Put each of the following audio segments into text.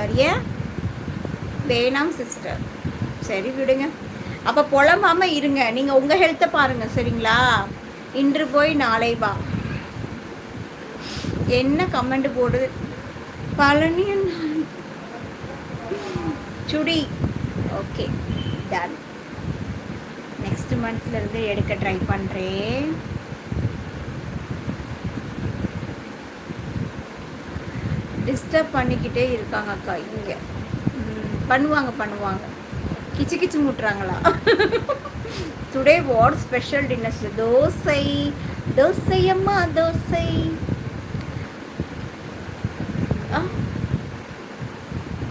Sister. ஏன் வேணாம் sister? சரி விடுங்க. அப்போ புலம்பாம இருங்க. நீங்கள் உங்கள் ஹெல்த்தை பாருங்கள் சரிங்களா? இன்று போய் நாளை வா. என்ன கமெண்ட் போடுது பழனி சுடி. Okay done. நெக்ஸ்ட் மந்த்லேருந்து எடுக்க ட்ரை பண்ணுறேன். டிஸ்டர்ப் பண்ணிக்கிட்டே இருக்காங்க அக்கா இங்கே. பண்ணுவாங்க கிச்சு கிச்சு மூட்டுறாங்களா? Today what special dinners? Dosa அம்மா தோசை.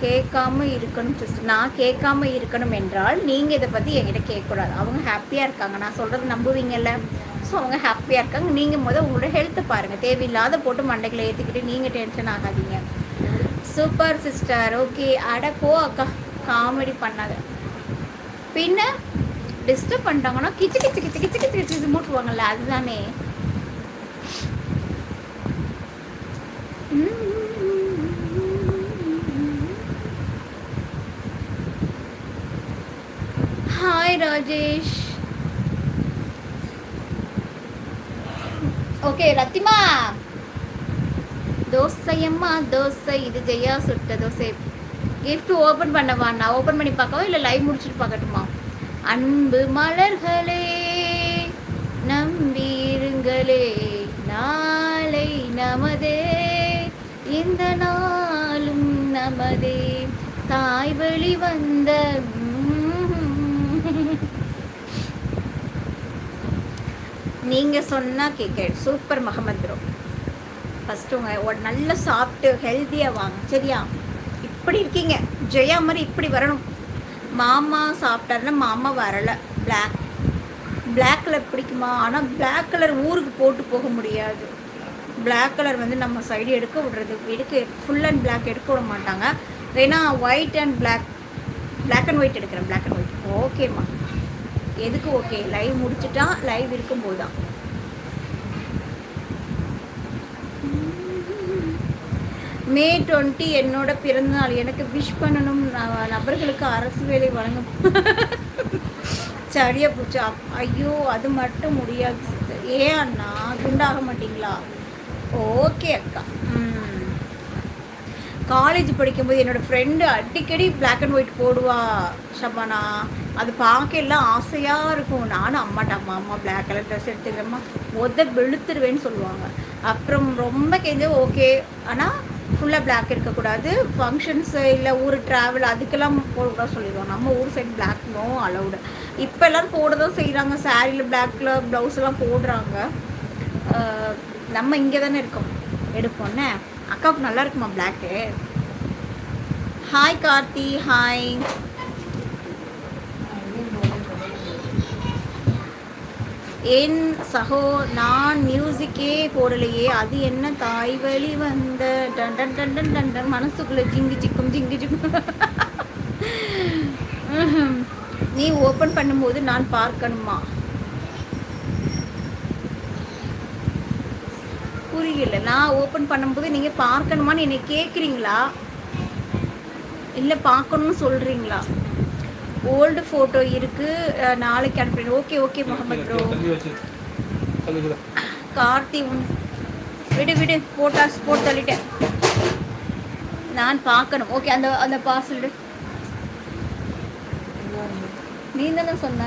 கேட்காம இருக்கணும் சிஸ்டர். நான் கேட்காம இருக்கணும் என்றால் நீங்கள் இதை பற்றி என்கிட்ட கேட்கக்கூடாது. அவங்க ஹாப்பியாக இருக்காங்க, நான் சொல்கிறது நம்புவீங்கல்ல. ஸோ அவங்க ஹாப்பியாக இருக்காங்க. நீங்கள் உங்களோட ஹெல்த்தை பாருங்கள். தேவையில்லாத போட்டு மண்டைகளை ஏற்றிக்கிட்டு நீங்கள் டென்ஷன் ஆகாதீங்க. Super sister. ஓகே. அட போ அக்கா, காமெடி பண்ணாத. பின்ன டிஸ்டர்ப் பண்ணிட்டாங்கன்னா கிச்சு கிச்சு கிச்சு கிச்சு கிச்சு கிச்சு மூட்டுவாங்கல்ல, அதுதானே. ஹாய் ராஜேஷ். ஓகே ரத்திமா. தோசையம்மா தோசை. இது ஜெயா சுட்ட தோசை. கிஃப்ட் ஓப்பன் பண்ணவா? நான் ஓப்பன் பண்ணி பார்க்கவா இல்லை லைவ் முடிச்சுட்டு பார்க்கட்டுமா? அன்பு மலர்களே நம்பிருங்களே, நாளை நமதே, இந்த நாளும் நமதே, தாய் வழி வந்த. நீங்க சொன்னா கேட்க. Super Mohammed bro. ஃபர்ஸ்ட் உங்க நல்லா சாப்பிட்டு ஹெல்த்தியாக வாங்க சரியா? இப்படி இருக்கீங்க ஜெயா மாதிரி இப்படி வரணும். மாமா சாப்பிட்டாருன்னா மாமா வரலை. பிளாக் கலர் பிடிக்குமா? ஆனால் பிளாக் கலர் ஊருக்கு போட்டு போக முடியாது. பிளாக் கலர் வந்து நம்ம சைடு எடுக்க விடுறது ஃபுல் அண்ட் பிளாக் எடுக்க விட மாட்டாங்க. வேணா white and black and white எடுக்கிறேன். பிளாக் அண்ட் ஒயிட் ஓகேம்மா. எதுக்கு ஓகே? லைவ் முடிச்சுட்டா லைவ் இருக்கும்போது தான். மே 20 என்னோட பிறந்தநாள். எனக்கு விஷ் பண்ணணும். நபர்களுக்கு அரசு வேலை வழங்க. சரியா போச்சா? ஐயோ அது மட்டும் முடியாது சிஸ்டர். ஏன் அண்ணா குண்டாக மாட்டீங்களா? ஓகே அக்கா. காலேஜ் படிக்கும்போது என்னோடய ஃப்ரெண்டு அடிக்கடி பிளாக் அண்ட் ஒயிட் போடுவா ஷபானா. அது பார்க்க எல்லாம் ஆசையாக இருக்கும். நானும் அம்மா பிளாக் கலர் ட்ரெஸ் எடுத்துக்கிறேம்மா வெளுத்துருவேன்னு சொல்லுவாங்க. அப்புறம் ரொம்ப கெஞ்ச ஓகே, ஆனால் ஃபுல்லாக பிளாக் இருக்கக்கூடாது. ஃபங்க்ஷன்ஸ் இல்லை ஊர் ட்ராவல் அதுக்கெல்லாம் போடக்கூடாது சொல்லிடுவோம். நம்ம ஊர் சைடு பிளாக் நோ அலவுடு. இப்போ எல்லோரும் போட தான் செய்கிறாங்க. சாரியில் பிளாக்ல ப்ளவுஸ் எல்லாம் போடுறாங்க. நம்ம இங்கே தானே இருக்கோம் எடுப்போன்னே. அக்காவுக்கு நல்லா இருக்குமா பிளாக்கு? ஹாய் கார்த்தி. ஹாய். என் சகோ நான் மியூசிக்கே போடலையே, அது என்ன தாய் வழி வந்த done done done done done done மனசுக்குள்ள ஜிங்கு ஜிக்கும் ஜிங்கு ஜிக்கும். நீ ஓப்பன் பண்ணும்போது நான் பார்க்கணுமா? புரியல. நான் ஓப்பன் பண்ணும்போது நீங்கள் பார்க்கணுமான்னு என்னை கேட்குறீங்களா இல்லை பார்க்கணும்னு சொல்கிறீங்களா? ஓல்டு ஃபோட்டோ இருக்குது, நாளைக்கு அனுப்புறேன். Okay okay Mohammed bro. Karthi விடு ஃபோட்டோஸ் போட்டு தள்ளிட்டேன். நான் பார்க்கணும். ஓகே அந்த பார்சல் நீ தானே சொன்ன.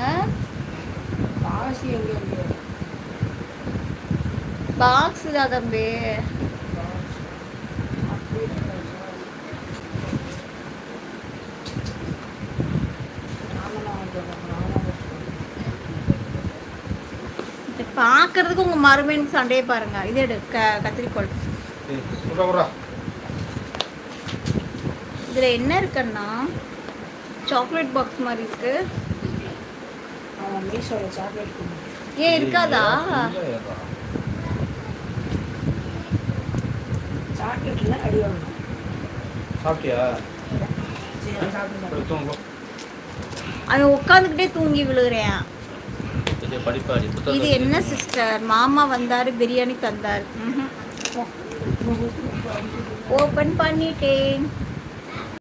பாக்ஸ் தான் தம்பி. பார்க்கறதுக்கு உங்க மருமேன் சண்டையை பாருங்க. இது எடு கத்திரிக்கோள். இதுல என்ன இருக்குன்னா சாக்லேட் பாக்ஸ் மாதிரி இருக்கு. ஏன் இருக்காதா? அவன் உட்காந்துக்கிட்டே தூங்கி விழுகிறேன். இது என்ன சிஸ்டர்? மாமா வந்தாரு, பிரியாணி தந்தாரு. ஓப்பன் பண்ணிட்டேன்.